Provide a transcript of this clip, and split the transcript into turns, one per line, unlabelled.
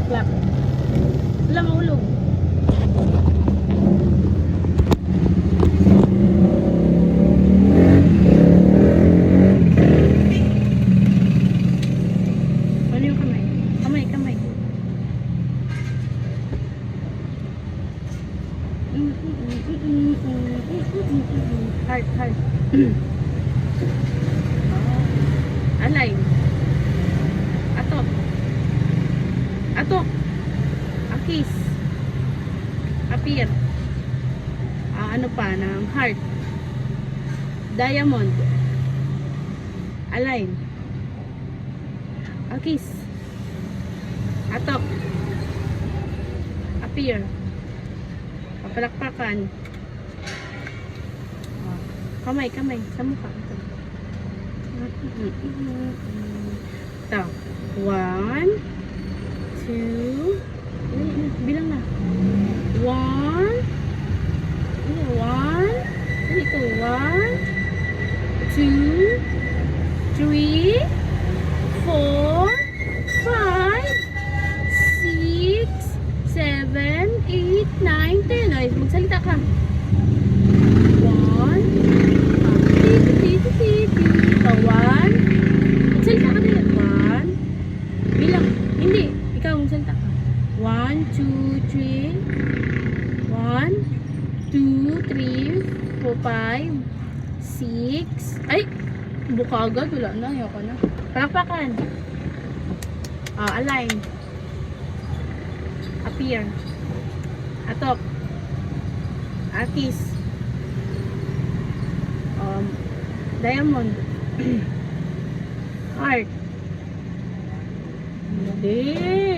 Clap. Wala mahulog. Ano yung kamay? Kamay. Heart. Align. Atok. Kiss. Appear. Ano pa ng heart. Diamond. Align. Kiss. Atok. Appear. Papalakpakan. Kamay sa mukha. Ito. 1 2 bilang na. 1 dito 1 2 3 4 5 6 7 8 9 10. Ay, magsalita ka. 1 1 magsalita ka din. 1 bilang. Hindi, ikaw magsalita ka. 1 2 3 1 2 3 4 5 6. Ay, buka agad. Wala na, ayoko na. Palakpakan. Align. Appear. Atok. Kiss. Diamond. Heart. Hindi.